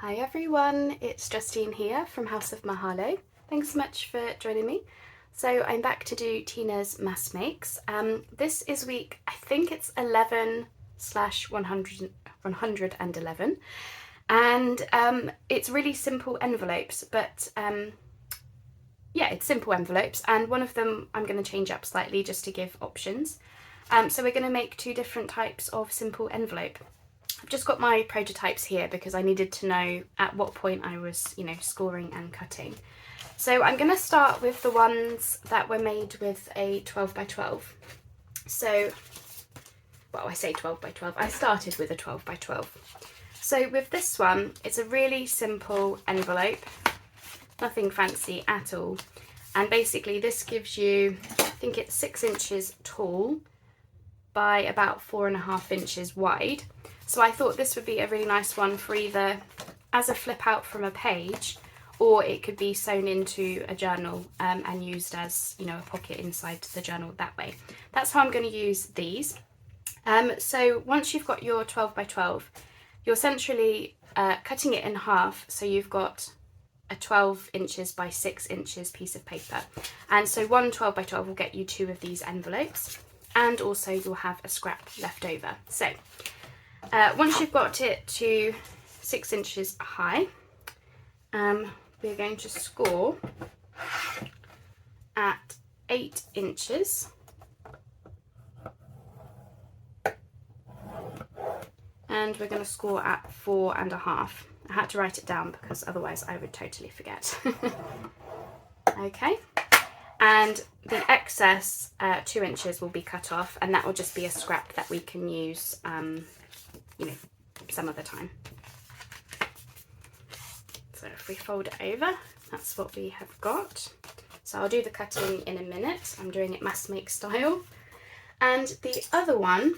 Hi everyone, it's Justine here from House of Mahalo. Thanks so much for joining me. So I'm back to do Tina's mass makes. This is week, I think it's 11/111, and it's really simple envelopes, but yeah, it's simple envelopes, and one of them I'm going to change up slightly just to give options. So we're going to make two different types of simple envelope. I've just got my prototypes here because I needed to know at what point I was, scoring and cutting. So I'm going to start with the ones that were made with a 12 by 12. So, well, I say 12 by 12, I started with a 12 by 12. So with this one, it's a really simple envelope, nothing fancy at all. And basically this gives you, I think it's 6 inches tall by about 4.5 inches wide. So I thought this would be a really nice one for either as a flip out from a page, or it could be sewn into a journal and used as, a pocket inside the journal that way. That's how I'm going to use these. So once you've got your 12 by 12, you're essentially cutting it in half, so you've got a 12 inches by 6 inches piece of paper. And so one 12 by 12 will get you 2 of these envelopes, and also you'll have a scrap left over. So once you've got it to 6 inches high, we're going to score at 8 inches and we're going to score at 4.5. I had to write it down because otherwise I would totally forget. Okay, and the excess 2 inches will be cut off, and that will just be a scrap that we can use some other time. So if we fold it over, that's what we have got. So I'll do the cutting in a minute. I'm doing it mass make style. And the other one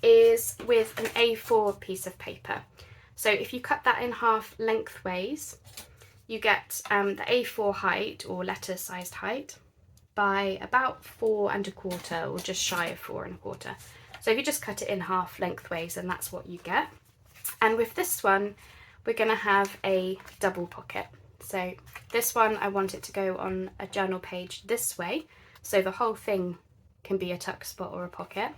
is with an A4 piece of paper. So if you cut that in half lengthways, you get the A4 height, or letter sized height, by about 4.25, or just shy of 4.25. So if you just cut it in half lengthways, then that's what you get. And with this one, we're going to have a double pocket. So this one, I want it to go on a journal page this way, so the whole thing can be a tuck spot or a pocket.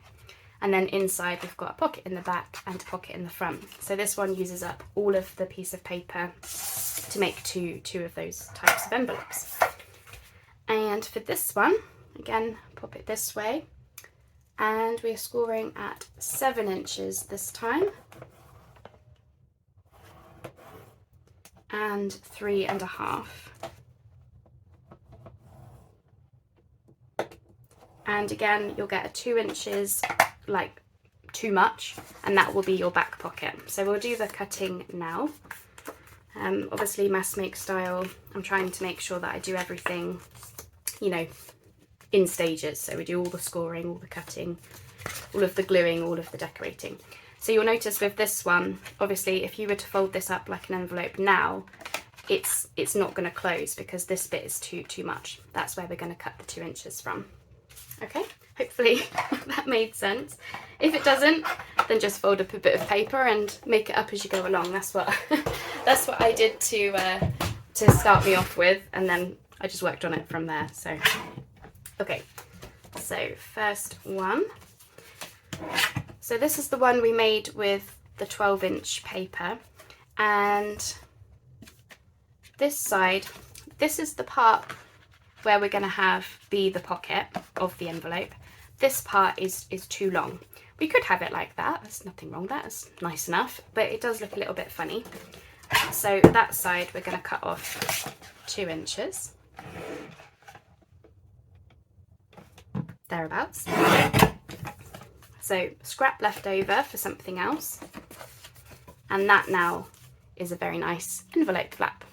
And then inside we've got a pocket in the back and a pocket in the front. So this one uses up all of the piece of paper to make two of those types of envelopes. And for this one, again, pop it this way. And we're scoring at 7 inches this time. And 3.5. And again, you'll get a 2 inches, like too much, and that will be your back pocket. So we'll do the cutting now. Obviously mass make style, I'm trying to make sure that I do everything, in stages. So we do all the scoring, all the cutting, all of the gluing, all of the decorating. So you'll notice with this one, obviously if you were to fold this up like an envelope now, it's not going to close because this bit is too much. That's where we're going to cut the 2 inches from. Okay, hopefully that made sense. If it doesn't, then just fold up a bit of paper and make it up as you go along. That's what that's what I did to start me off with, and then I just worked on it from there. So okay, so first one. So this is the one we made with the 12-inch paper, and this side, this is the part where we're going to have be the pocket of the envelope. This part is too long. We could have it like that, there's nothing wrong with that, it's nice enough, but it does look a little bit funny. So that side we're going to cut off 2 inches. Thereabouts. So scrap left over for something else, and that now is a very nice envelope flap.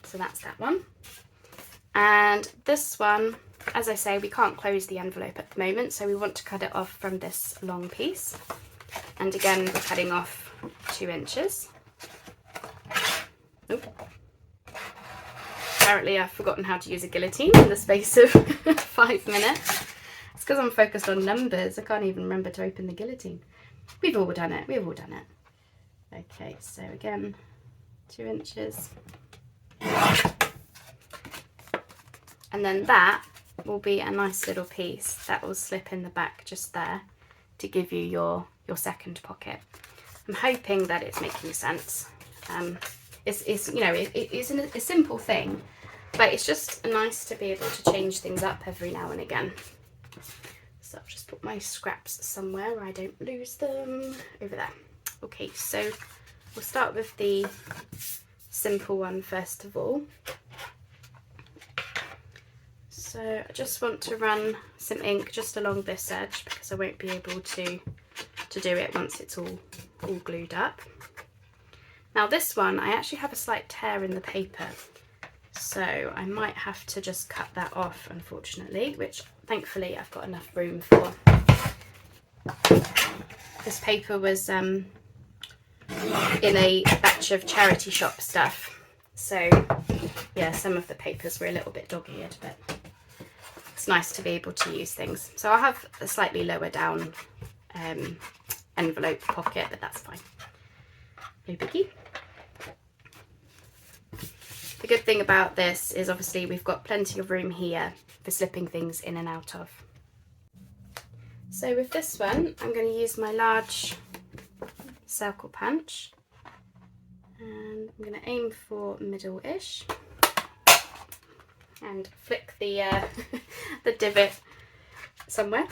So that's that one. And this one, as I say, we can't close the envelope at the moment, so we want to cut it off from this long piece. And again, we're cutting off 2 inches. Oop. Apparently I've forgotten how to use a guillotine in the space of 5 minutes. It's because I'm focused on numbers. I can't even remember to open the guillotine. We've all done it. We've all done it. Okay, so again, 2 inches. And then that will be a nice little piece that will slip in the back just there to give you your second pocket. I'm hoping that it's making sense. It's you know, it's a simple thing, but it's just nice to be able to change things up every now and again. So I'll just put my scraps somewhere where I don't lose them. Over there. Okay, so we'll start with the simple one first of all. So I just want to run some ink just along this edge because I won't be able to do it once it's all glued up. Now this one, I actually have a slight tear in the paper, so I might have to just cut that off, unfortunately, which thankfully I've got enough room for. This paper was in a batch of charity shop stuff, so yeah, some of the papers were a little bit dog-eared, but it's nice to be able to use things. So I'll have a slightly lower down envelope pocket, but that's fine. No biggie. The good thing about this is obviously we've got plenty of room here for slipping things in and out of. So with this one, I'm going to use my large circle punch, and I'm going to aim for middle-ish and flick the the divot somewhere,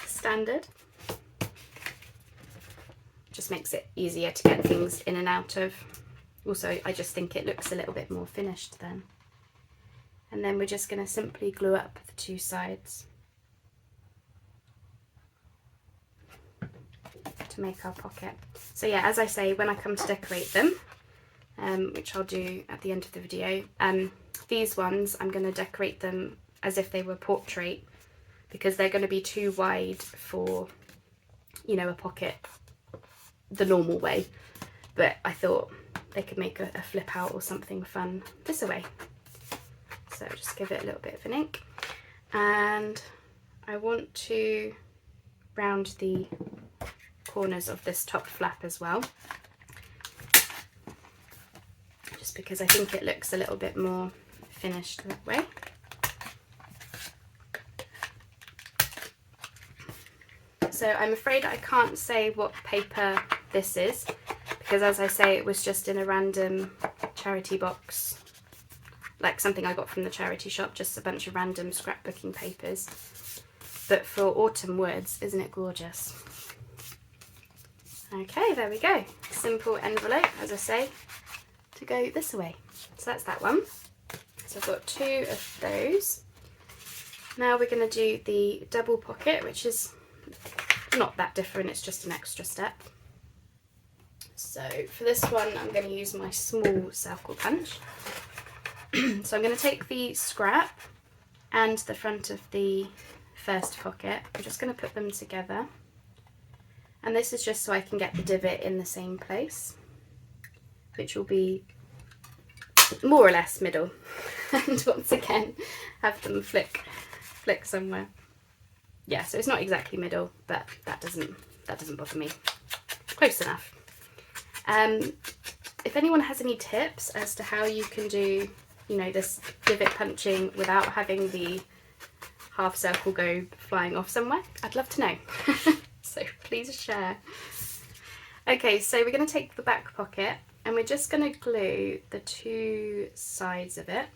standard. Just makes it easier to get things in and out of. Also, I just think it looks a little bit more finished then. And then we're just going to simply glue up the 2 sides to make our pocket. So yeah, as I say, when I come to decorate them, which I'll do at the end of the video, these ones I'm going to decorate them as if they were portrait, because they're going to be too wide for, you know, a pocket the normal way, but I thought they could make a flip out or something fun this way. So just give it a little bit of an ink, and I want to round the corners of this top flap as well, just because I think it looks a little bit more finished that way. So I'm afraid I can't say what paper this is, because as I say, it was just in a random charity box, like something I got from the charity shop, just a bunch of random scrapbooking papers. But for autumn woods, isn't it gorgeous? Okay, there we go. Simple envelope, as I say, to go this way. So that's that one. So I've got 2 of those. Now we're going to do the double pocket, which is not that different, it's just an extra step. So for this one, I'm going to use my small circle punch. So I'm going to take the scrap and the front of the first pocket. I'm just going to put them together. And this is just so I can get the divot in the same place, which will be more or less middle. And once again, have them flick somewhere. Yeah, so it's not exactly middle, but that doesn't bother me. Close enough. If anyone has any tips as to how you can do, you know, this divot punching without having the half circle go flying off somewhere, I'd love to know. So please share. Okay, so we're going to take the back pocket and we're just going to glue the 2 sides of it.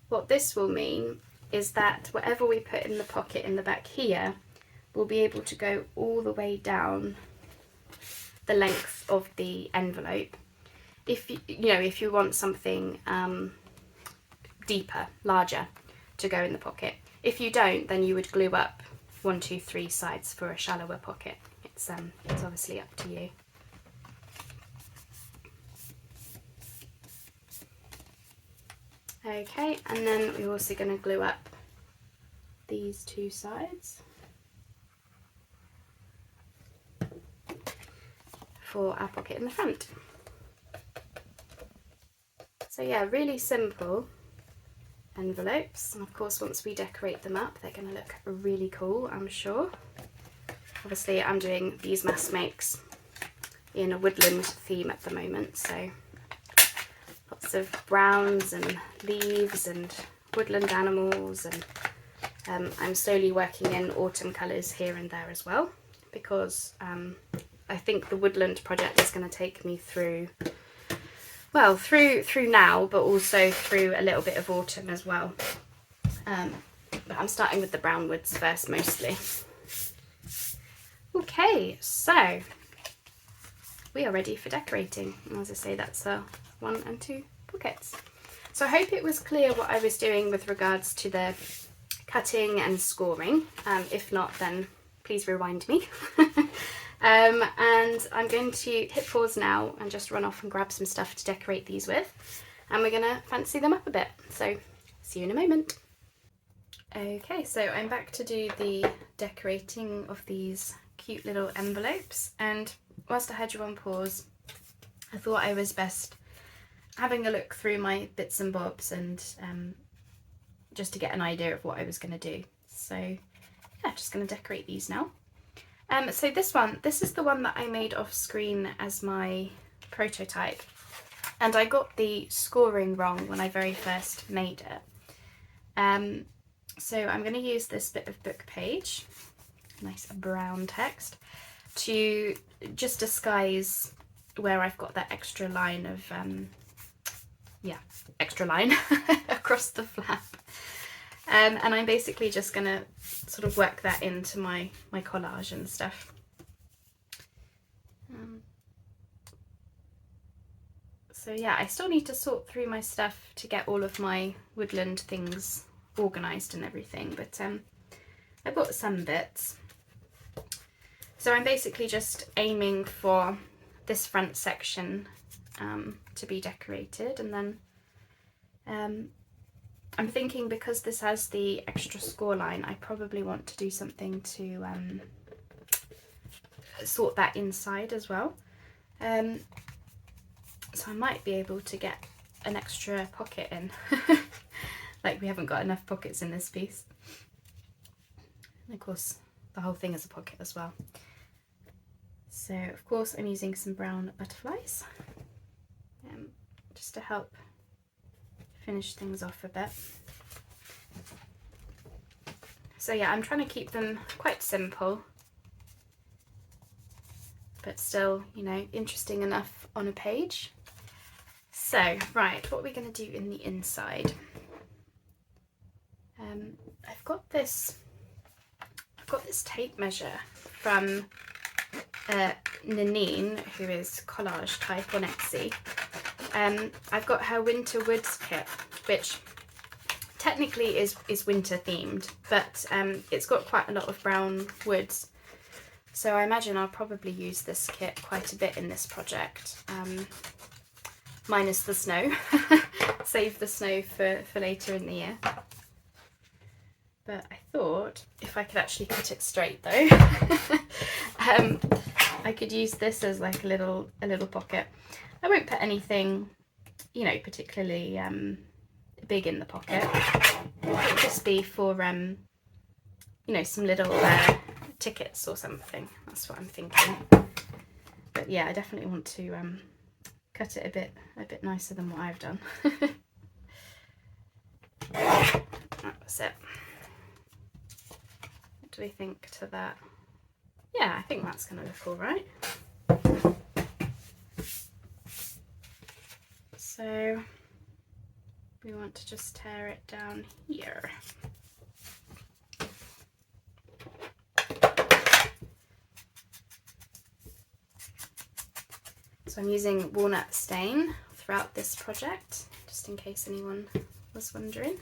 What this will mean is that whatever we put in the pocket in the back here will be able to go all the way down the length of the envelope. If you want something deeper, larger, to go in the pocket. If you don't, then you would glue up 1, 2, 3 sides for a shallower pocket. It's obviously up to you. Okay, and then we're also going to glue up these 2 sides for our pocket in the front. So yeah, really simple envelopes, and of course once we decorate them up they're going to look really cool, I'm sure. Obviously I'm doing these mass makes in a woodland theme at the moment, so lots of browns and leaves and woodland animals, and I'm slowly working in autumn colours here and there as well, because I think the woodland project is going to take me through, well, through now, but also through a little bit of autumn as well. But I'm starting with the brown woods first mostly. Okay, so we are ready for decorating. As I say, that's 1 and 2 pockets. So I hope it was clear what I was doing with regards to the cutting and scoring. If not, then please rewind me. And I'm going to hit pause now and just run off and grab some stuff to decorate these with, and we're going to fancy them up a bit. So see you in a moment. Okay, so I'm back to do the decorating of these cute little envelopes, and whilst I had you on pause, I thought I was best having a look through my bits and bobs and just to get an idea of what I was going to do. So yeah, just going to decorate these now. So this is the one that I made off screen as my prototype, and I got the scoring wrong when I very first made it. So I'm going to use this bit of book page, nice brown text, to just disguise where I've got that extra line of, extra line across the flap. And I'm basically just going to sort of work that into my collage and stuff. So yeah, I still need to sort through my stuff to get all of my woodland things organised and everything, but I bought some bits. So I'm basically just aiming for this front section to be decorated, and then I'm thinking, because this has the extra score line, I probably want to do something to sort that inside as well. So I might be able to get an extra pocket in. Like, we haven't got enough pockets in this piece. And of course, the whole thing is a pocket as well. So of course I'm using some brown butterflies just to help finish things off a bit. So yeah, I'm trying to keep them quite simple, but still, you know, interesting enough on a page. So, right, what are we going to do in the inside? I've got this tape measure from Nanine, who is collage type on Etsy. I've got her Winter Woods kit, which technically is winter themed, but it's got quite a lot of brown woods. So I imagine I'll probably use this kit quite a bit in this project, minus the snow. Save the snow for later in the year. But I thought if I could actually cut it straight though, I could use this as like a little pocket. I won't put anything, you know, particularly big in the pocket. It'll just be for you know, some little tickets or something. That's what I'm thinking. But yeah, I definitely want to cut it a bit nicer than what I've done. That's it. What do we think to that? Yeah, I think that's going to look all right. So we want to just tear it down here. So I'm using walnut stain throughout this project, just in case anyone was wondering.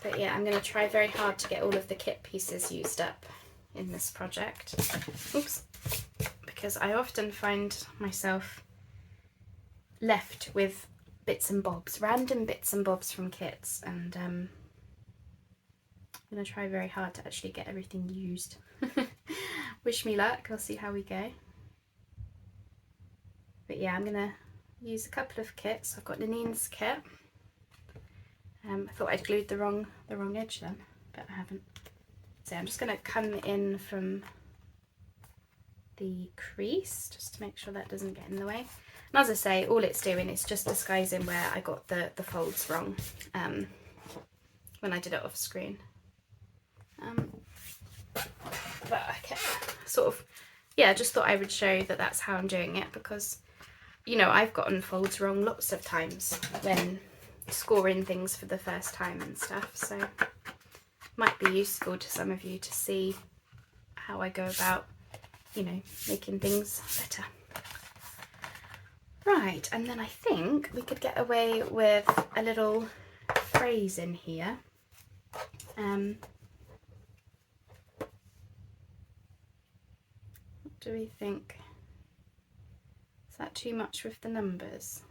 But yeah, I'm going to try very hard to get all of the kit pieces used up in this project. Oops. Because I often find myself left with bits and bobs, random bits and bobs from kits, and I'm going to try very hard to actually get everything used. Wish me luck, I'll see how we go. But yeah, I'm going to use a couple of kits. I've got Nanine's kit. I thought I'd glued the wrong edge then, but I haven't. So I'm just going to come in from the crease just to make sure that doesn't get in the way. And as I say, all it's doing is just disguising where I got the folds wrong when I did it off screen. But I can sort of, yeah, just thought I would show that that's how I'm doing it, because, you know, I've gotten folds wrong lots of times when scoring things for the first time and stuff, so might be useful to some of you to see how I go about, you know, making things better. Right, and then I think we could get away with a little phrase in here. What do we think? Is that too much with the numbers?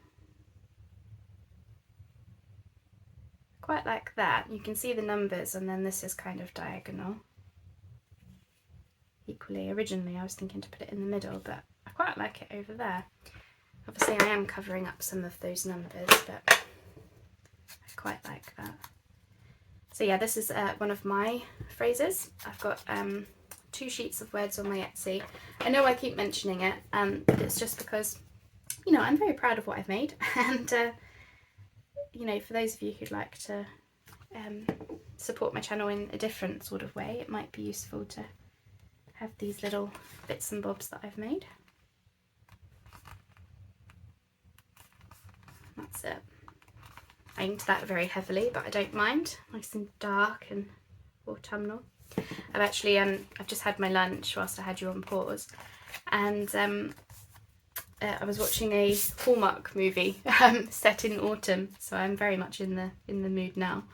Quite like that. You can see the numbers, and then this is kind of diagonal. Equally, originally I was thinking to put it in the middle, but I quite like it over there. Obviously I am covering up some of those numbers, but I quite like that. So yeah, this is one of my phrases. I've got 2 sheets of words on my Etsy. I know I keep mentioning it, but it's just because, you know, I'm very proud of what I've made, and you know, for those of you who'd like to support my channel in a different sort of way, it might be useful to have these little bits and bobs that I've made. That's it. I inked that very heavily, but I don't mind. Nice and dark and autumnal. I've actually I've just had my lunch whilst I had you on pause, and I was watching a Hallmark movie set in autumn, so I'm very much in the mood now.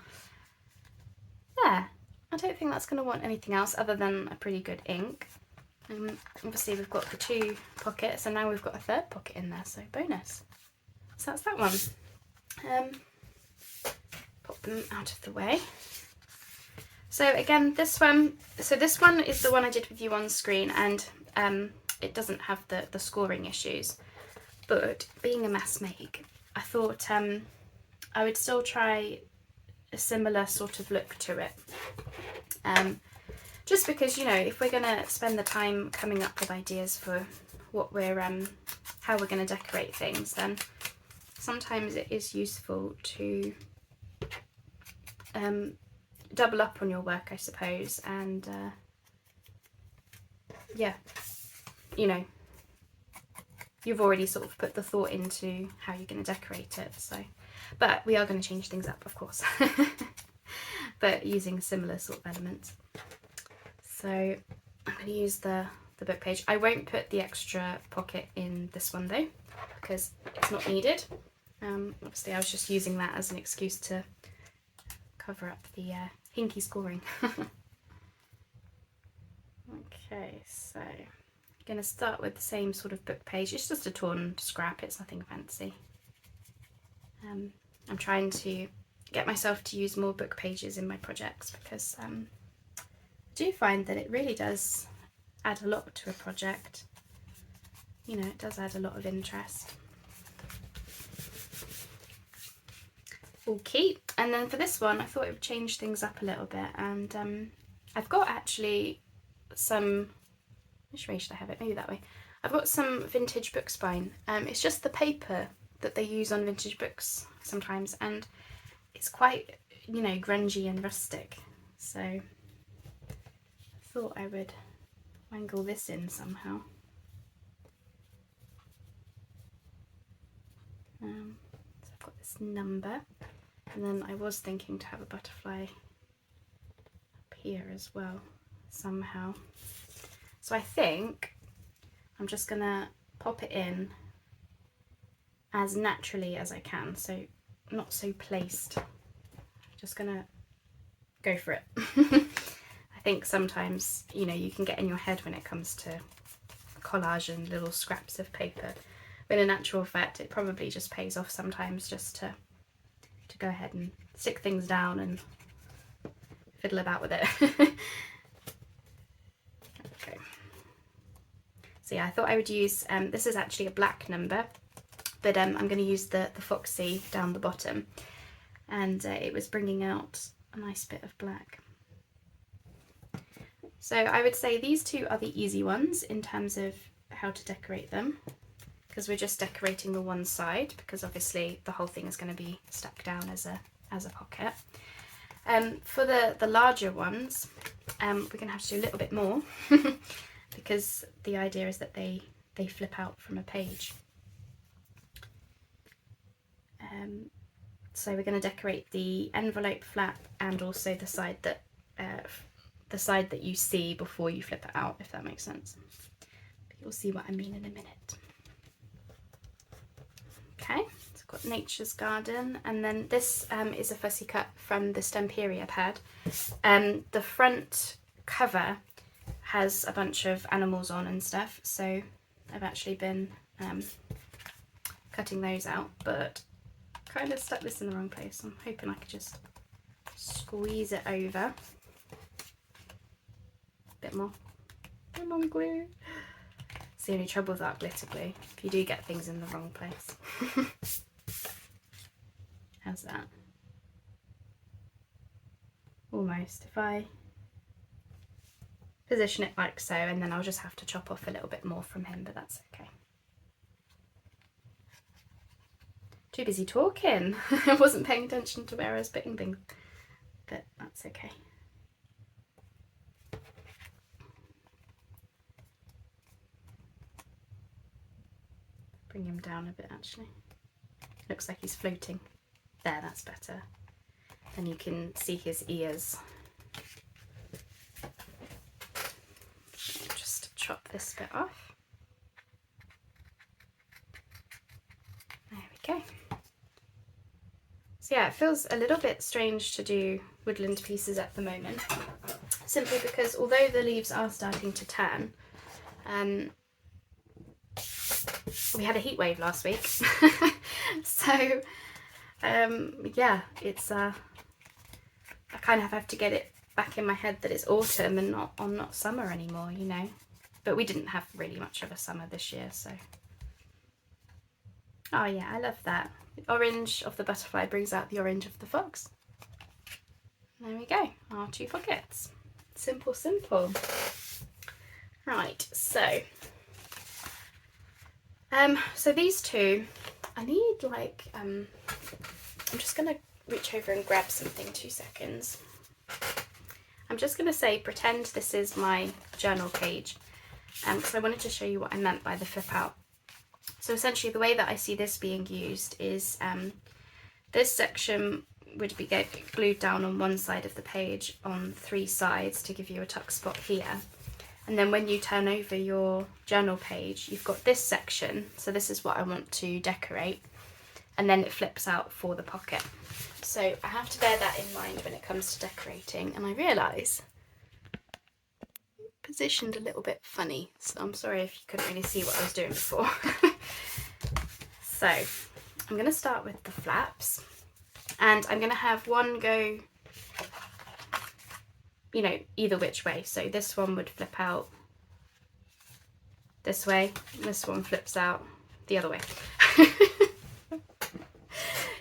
Yeah, I don't think that's going to want anything else other than a pretty good ink. Obviously we've got the 2 pockets, and now we've got a 3rd pocket in there, so bonus. So that's that one. Pop them out of the way. So again, this one is the one I did with you on screen, and it doesn't have the scoring issues, but being a mass make, I thought I would still try a similar sort of look to it. Just because, you know, if we're going to spend the time coming up with ideas for what we're how we're going to decorate things, then sometimes it is useful to double up on your work, I suppose, and yeah, you know, you've already sort of put the thought into how you're going to decorate it. So, but we are going to change things up, of course, but using similar sort of elements. So I'm going to use the book page. I won't put the extra pocket in this one though, because it's not needed. Obviously I was just using that as an excuse to cover up the hinky scoring. Okay, so I'm going to start with the same sort of book page. It's just a torn scrap, it's nothing fancy. I'm trying to get myself to use more book pages in my projects, because I do find that it really does add a lot to a project. You know, it does add a lot of interest. Okay, and then for this one I thought it would change things up a little bit, and I've got actually some, which way should I have it? Maybe that way. I've got some vintage book spine. It's just the paper that they use on vintage books sometimes, and it's quite, you know, grungy and rustic, so I thought I would wangle this in somehow. So I've got this number, and then I was thinking to have a butterfly up here as well somehow. So I think I'm just gonna pop it in as naturally as I can, so not so placed. Just gonna go for it. I think sometimes, you know, you can get in your head when it comes to collage and little scraps of paper, but in actual fact it probably just pays off sometimes just to go ahead and stick things down and fiddle about with it. Okay. So yeah, I thought I would use, this is actually a black number, but I'm going to use the foxy down the bottom, and it was bringing out a nice bit of black. So I would say these two are the easy ones in terms of how to decorate them, because we're just decorating the one side, because obviously the whole thing is going to be stuck down as a pocket. For the larger ones, we're going to have to do a little bit more because the idea is that they flip out from a page. So we're going to decorate the envelope flap and also the side that you see before you flip it out, if that makes sense. But you'll see what I mean in a minute. Okay, so I've got Nature's Garden, and then this is a fussy cut from the Stemperia pad. The front cover has a bunch of animals on and stuff, so I've actually been cutting those out, but kind of stuck this in the wrong place. I'm hoping I could just squeeze it over a bit more glue. It's the only trouble with that glitter glue, if you do get things in the wrong place. How's that? Almost. If I position it like so, and then I'll just have to chop off a little bit more from him, but that's okay. Too busy talking. I wasn't paying attention to where I was putting things, but that's okay. Bring him down a bit actually. Looks like he's floating. There, that's better. And you can see his ears. Just chop this bit off. There we go. So yeah, it feels a little bit strange to do woodland pieces at the moment, simply because although the leaves are starting to turn, we had a heat wave last week. So yeah, it's I kind of have to get it back in my head that it's autumn and not summer anymore, you know. But we didn't have really much of a summer this year, so. Oh yeah, I love that. The orange of the butterfly brings out the orange of the fox. There we go, our two pockets. Simple, simple. Right, so these two, I need like, I'm just gonna reach over and grab something, 2 seconds. I'm just gonna say, pretend this is my journal page, because I wanted to show you what I meant by the flip out. So essentially the way that I see this being used is this section would be glued down on one side of the page on 3 sides to give you a tuck spot here. And then when you turn over your journal page, you've got this section. So this is what I want to decorate. And then it flips out for the pocket. So I have to bear that in mind when it comes to decorating. And I realise positioned a little bit funny. So I'm sorry if you couldn't really see what I was doing before. So I'm going to start with the flaps. And I'm going to have one go, you know, either which way. So this one would flip out this way, and this one flips out the other way.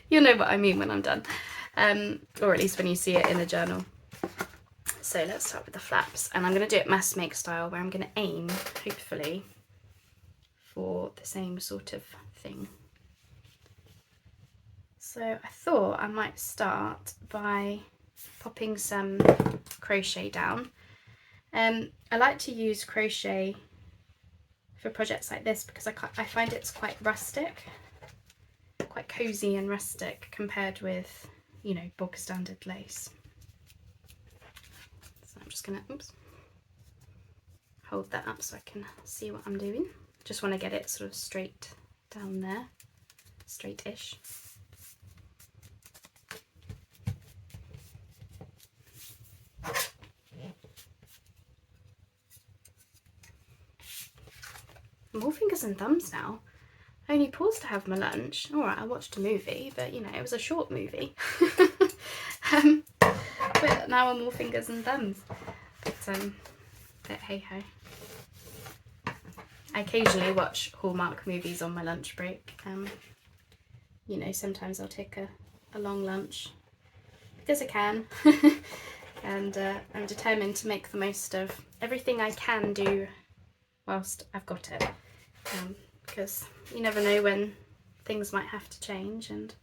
You'll know what I mean when I'm done, or at least when you see it in the journal. So let's start with the flaps, and I'm going to do it mass make style, where I'm going to aim, hopefully, for the same sort of thing. So I thought I might start by popping some crochet down. I like to use crochet for projects like this because I find it's quite rustic, quite cozy and rustic compared with, you know, bog standard lace. So I'm just gonna, hold that up so I can see what I'm doing. Just want to get it sort of straight down there, straight-ish. More fingers and thumbs now. I only paused to have my lunch. Alright, I watched a movie, but you know, it was a short movie. But now I'm all fingers and thumbs. But hey ho. I occasionally watch Hallmark movies on my lunch break. You know, sometimes I'll take a long lunch because I can. and I'm determined to make the most of everything I can do whilst I've got it, because you never know when things might have to change, and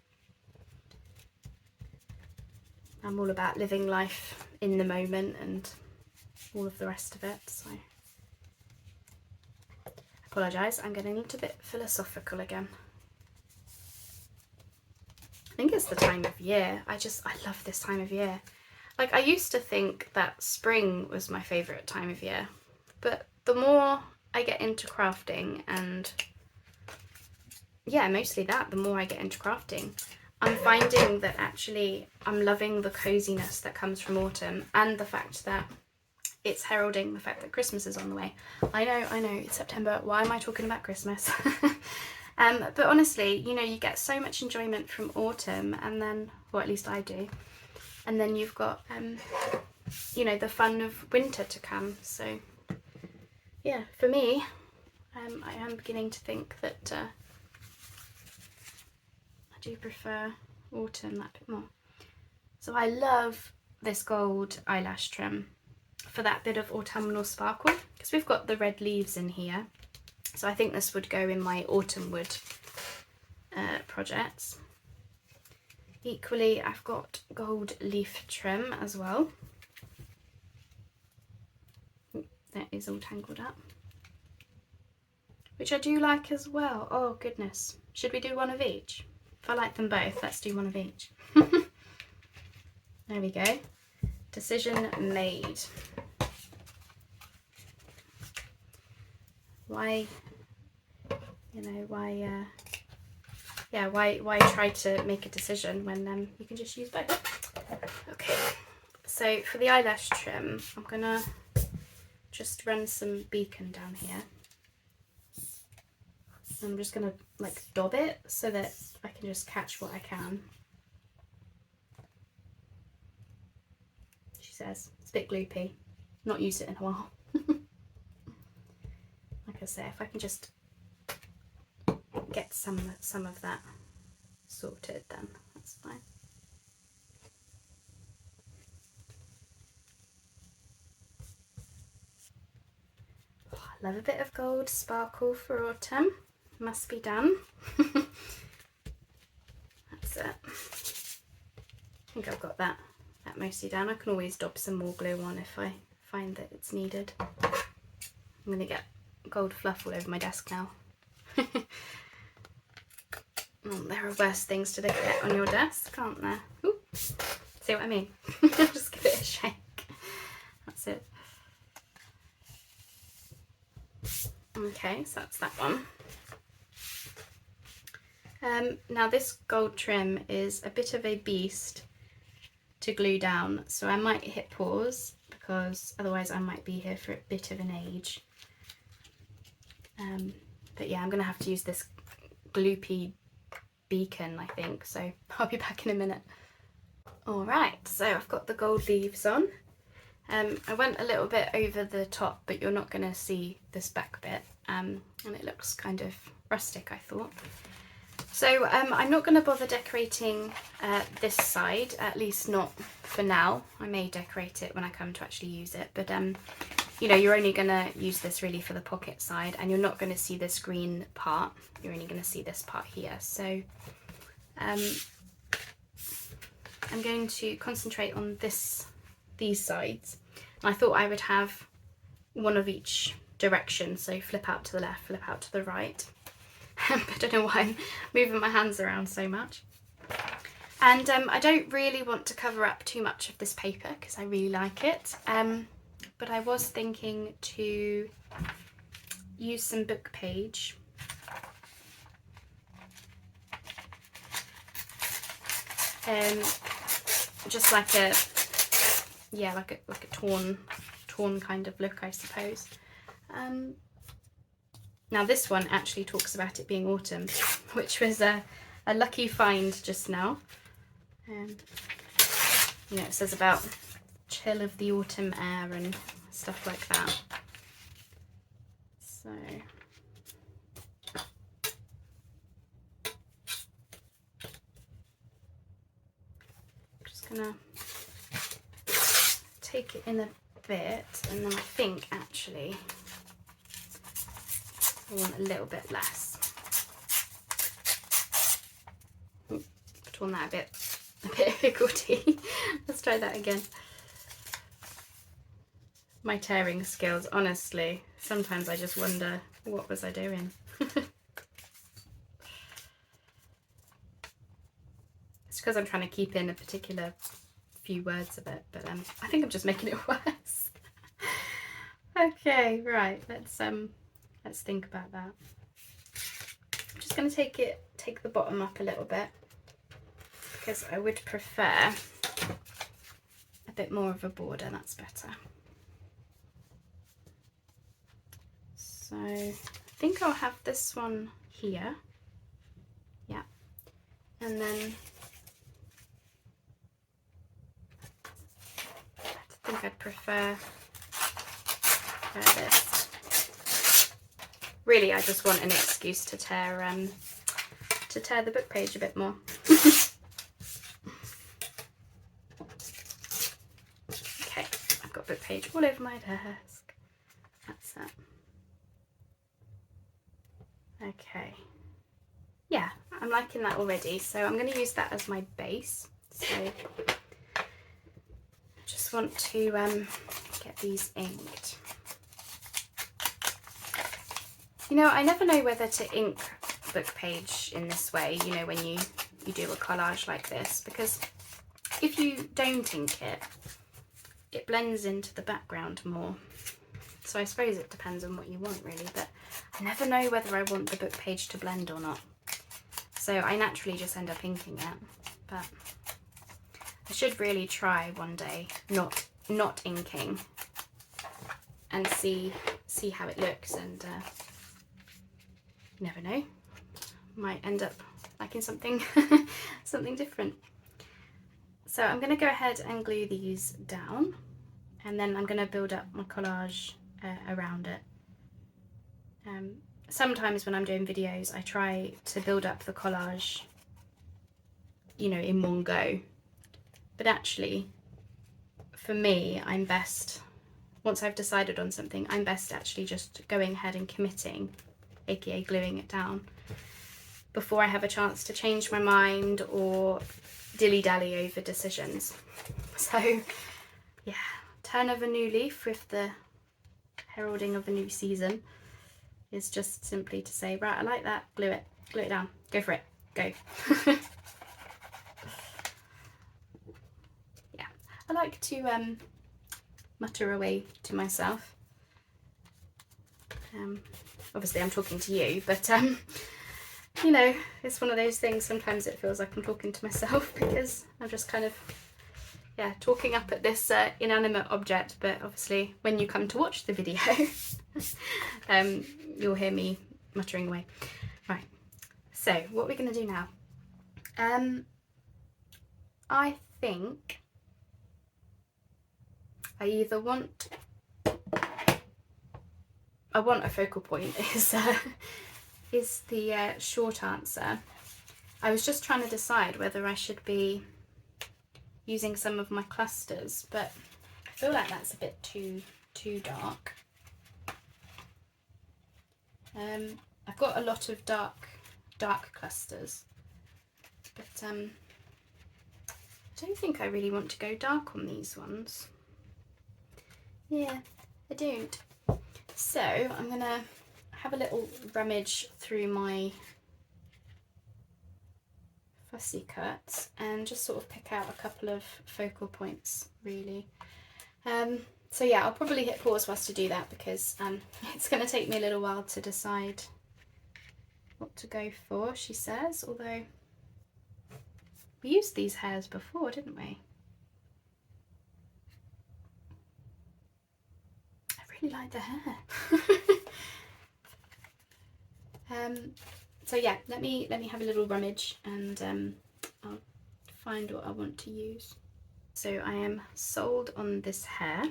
I'm all about living life in the moment and all of the rest of it. So I apologise, I'm getting a little bit philosophical again. I think it's the time of year. I love this time of year. Like, I used to think that spring was my favourite time of year, but the more I get into crafting, and yeah, mostly that, the more I get into crafting, I'm finding that actually I'm loving the coziness that comes from autumn, and the fact that it's heralding the fact that Christmas is on the way. I know, it's September. Why am I talking about Christmas? But honestly, you know, you get so much enjoyment from autumn, and then, or at least I do, and then you've got, you know, the fun of winter to come. So yeah, for me, I am beginning to think that I do prefer autumn that bit more. So I love this gold eyelash trim for that bit of autumnal sparkle, because we've got the red leaves in here. So I think this would go in my autumn wood projects. Equally, I've got gold leaf trim as well. That is all tangled up, which I do like as well. Oh goodness, should we do one of each? If I like them both, let's do one of each. There we go. Decision made. Why, you know, why try to make a decision when you can just use both? Okay, so for the eyelash trim, I'm gonna just run some beacon down here. I'm just gonna like dab it so that I can just catch what I can. She says it's a bit gloopy, not used it in a while. Like I say, if I can just get some of that sorted, then that's fine. Oh, I love a bit of gold sparkle for autumn. Must be done. That's it. I think I've got that mostly down. I can always dab some more glue on if I find that it's needed. I'm going to get gold fluff all over my desk now. Oh, there are worse things to get on your desk, aren't there? Ooh. See what I mean? Just give it a shake. That's it. Okay, so that's that one. Now this gold trim is a bit of a beast to glue down, so I might hit pause because otherwise I might be here for a bit of an age. But yeah, I'm going to have to use this gloopy beacon, I think, so I'll be back in a minute. Alright, so I've got the gold leaves on. I went a little bit over the top, but you're not going to see this back bit, and it looks kind of rustic, I thought. So I'm not going to bother decorating this side, at least not for now. I may decorate it when I come to actually use it, but you know, you're only going to use this really for the pocket side, and you're not going to see this green part. You're only going to see this part here. So I'm going to concentrate on these sides. And I thought I would have one of each direction, so flip out to the left, flip out to the right. I don't know why I'm moving my hands around so much. And I don't really want to cover up too much of this paper because I really like it. But I was thinking to use some book page. Just like a, yeah, like a torn kind of look, I suppose. Now this one actually talks about it being autumn, which was a lucky find just now. You know, it says about chill of the autumn air and stuff like that. So I'm just gonna take it in a bit, and then I think actually I want a little bit less. I've torn that a bit higgledy. Let's try that again. My tearing skills, honestly, sometimes I just wonder, what was I doing? It's because I'm trying to keep in a particular few words of it, but I think I'm just making it worse. Okay, right, let's think about that. I'm just going to take the bottom up a little bit, because I would prefer a bit more of a border. That's better. So I think I'll have this one here, yeah, and then I think I'd prefer this. Really, I just want an excuse to tear the book page a bit more. Okay, I've got book page all over my desk. That's it. Okay. Yeah, I'm liking that already, so I'm going to use that as my base. So I just want to get these inked. You know, I never know whether to ink book page in this way, you know, when you do a collage like this, because if you don't ink it, it blends into the background more. So I suppose it depends on what you want really, but I never know whether I want the book page to blend or not. So I naturally just end up inking it, but I should really try one day not inking and see how it looks, and you never know, might end up liking something something different. So I'm going to go ahead and glue these down, and then I'm going to build up my collage around it. Sometimes when I'm doing videos I try to build up the collage, you know, in one go, but actually for me I'm best, once I've decided on something, I'm best actually just going ahead and committing, aka gluing it down, before I have a chance to change my mind or dilly-dally over decisions. So yeah, turn of a new leaf with the heralding of a new season is just simply to say, right, I like that, glue it down, go for it, go. Yeah, I like to mutter away to myself. Obviously I'm talking to you, but you know, it's one of those things, sometimes it feels like I'm talking to myself because I'm just kind of, yeah, talking up at this inanimate object, but obviously when you come to watch the video you'll hear me muttering away. Right, so what we're going to do now, I think I either want a focal point is the short answer. I was just trying to decide whether I should be using some of my clusters, but I feel like that's a bit too dark. I've got a lot of dark clusters, but I don't think I really want to go dark on these ones. Yeah, I don't. So I'm gonna have a little rummage through my fussy cuts and just sort of pick out a couple of focal points really. So yeah, I'll probably hit pause whilst I do that, because it's going to take me a little while to decide what to go for, she says, although we used these hairs before, didn't we? I really like the hair. So yeah, let me have a little rummage, and I'll find what I want to use. So I am sold on this hair,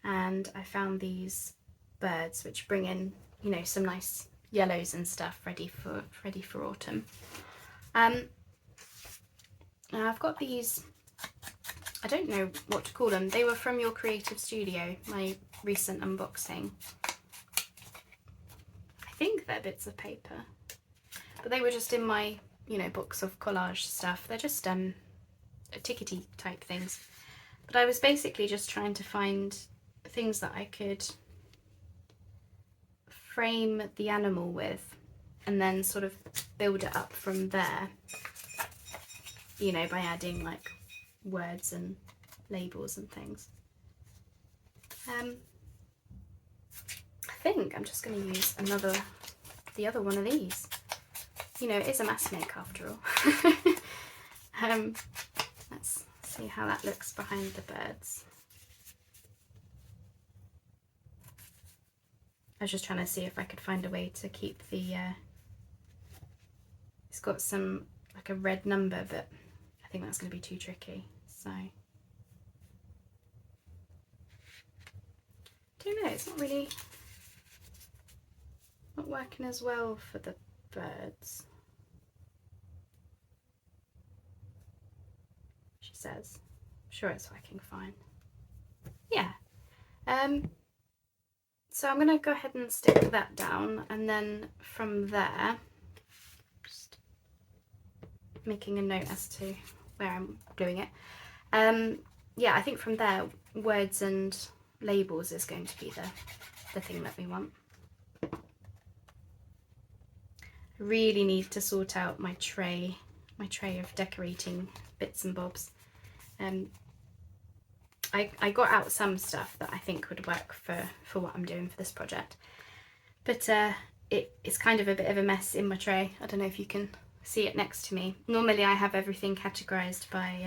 and I found these birds which bring in, you know, some nice yellows and stuff ready for autumn. Now I've got these I don't know what to call them. They were from your creative studio, my recent unboxing. I think they're bits of paper, but they were just in my, you know, box of collage stuff. They're just tickety type things. But I was basically just trying to find things that I could frame the animal with and then sort of build it up from there, you know, by adding like words and labels and things. I think I'm just going to use the other one of these. You know, it is a mass make after all. Let's see how that looks behind the birds. I was just trying to see if I could find a way to keep the, it's got some, like a red number, but I think that's going to be too tricky, so. Don't know, it's not really, not working as well for the birds. She says. I'm sure it's working fine. Yeah. So I'm going to go ahead and stick that down, and then from there, just making a note as to where I'm doing it. Yeah, I think from there, words and labels is going to be the thing that we want. I really need to sort out my tray of decorating bits and bobs. I got out some stuff that I think would work for what I'm doing for this project, but it's kind of a bit of a mess in my tray. I don't know if you can see it next to me. Normally I have everything categorized by,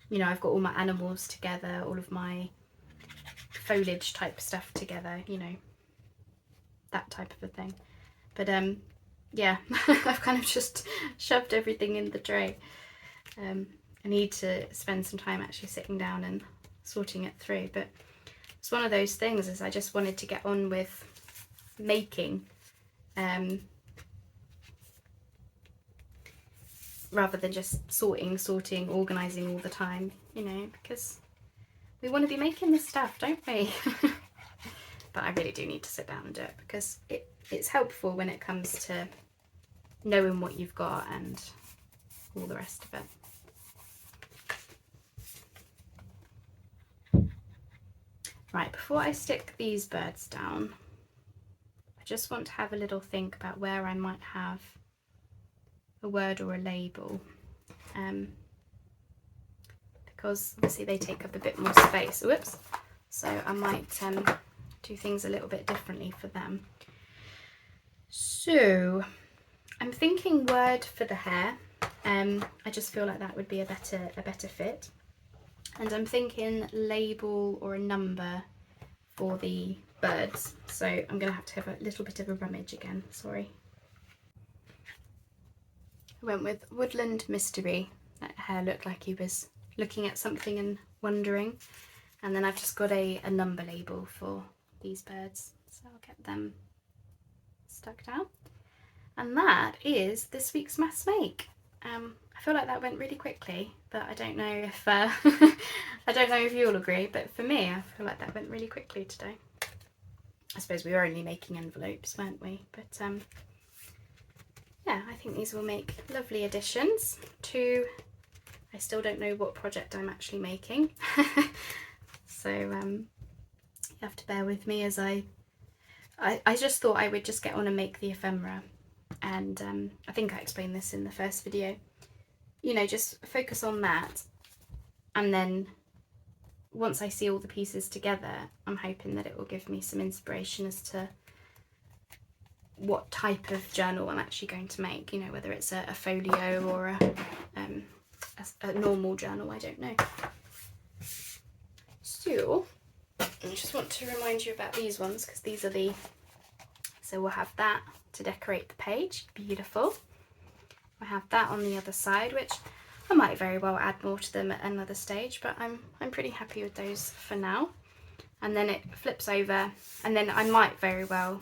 you know, I've got all my animals together, all of my foliage type stuff together, you know, that type of a thing. But yeah, I've kind of just shoved everything in the tray. I need to spend some time actually sitting down and sorting it through, but it's one of those things, is I just wanted to get on with making rather than just sorting, organising all the time, you know, because we want to be making this stuff, don't we? But I really do need to sit down and do it, because it's helpful when it comes to knowing what you've got and all the rest of it. Right, before I stick these birds down, I just want to have a little think about where I might have a word or a label, because obviously they take up a bit more space. Whoops! So I might do things a little bit differently for them. So I'm thinking word for the hair. I just feel like that would be a better fit. And I'm thinking label or a number for the birds. So I'm going to have a little bit of a rummage again, sorry. I went with Woodland Mystery. That hair looked like he was looking at something and wondering. And then I've just got a number label for these birds. So I'll get them stuck down. And that is this week's Mass Make. I feel like that went really quickly, but I don't know if I don't know if you'll agree, but for me I feel like that went really quickly today. I suppose we were only making envelopes, weren't we? But yeah, I think these will make lovely additions to, I still don't know what project I'm actually making. So you have to bear with me as I just thought I would just get on and make the ephemera, and I think I explained this in the first video. You know, just focus on that, and then once I see all the pieces together, I'm hoping that it will give me some inspiration as to what type of journal I'm actually going to make, you know, whether it's a folio or a normal journal, I don't know. So I just want to remind you about these ones, because these are so we'll have that to decorate the page, beautiful. I have that on the other side, which I might very well add more to them at another stage, but I'm pretty happy with those for now. And then it flips over, and then I might very well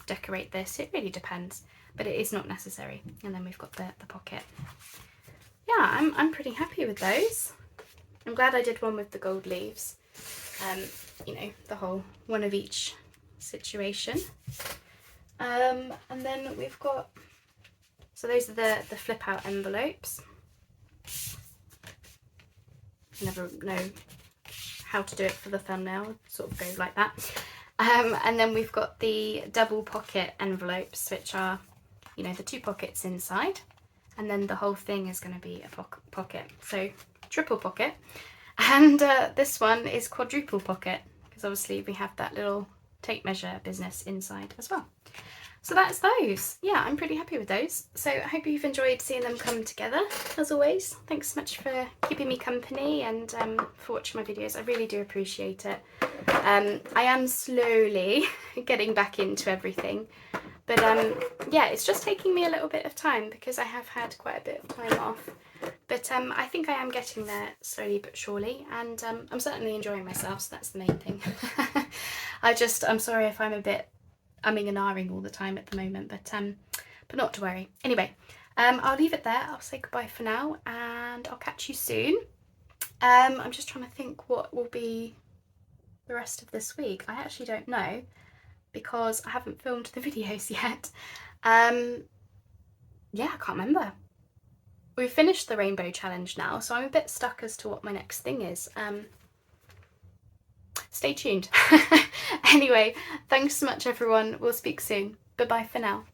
decorate this. It really depends, but it is not necessary. And then we've got the pocket. Yeah, I'm pretty happy with those. I'm glad I did one with the gold leaves. You know, the whole one of each situation. And then we've got, so those are the flip out envelopes. I never know how to do it for the thumbnail, sort of go like that. And then we've got the double pocket envelopes, which are, you know, the 2 pockets inside, and then the whole thing is going to be a pocket, so triple pocket. And this one is quadruple pocket, because obviously we have that little tape measure business inside as well. So that's those. Yeah, I'm pretty happy with those. So I hope you've enjoyed seeing them come together, as always. Thanks so much for keeping me company and for watching my videos. I really do appreciate it. I am slowly getting back into everything. But yeah, it's just taking me a little bit of time because I have had quite a bit of time off. But I think I am getting there slowly but surely, and I'm certainly enjoying myself, so that's the main thing. I'm sorry if I'm a bit umming and ahhing all the time at the moment, but not to worry. Anyway, I'll leave it there. I'll say goodbye for now, and I'll catch you soon. I'm just trying to think what will be the rest of this week. I actually don't know, because I haven't filmed the videos yet. Yeah, I can't remember. We've finished the rainbow challenge now, so I'm a bit stuck as to what my next thing is. Stay tuned. Anyway, thanks so much everyone. We'll speak soon. Bye bye for now.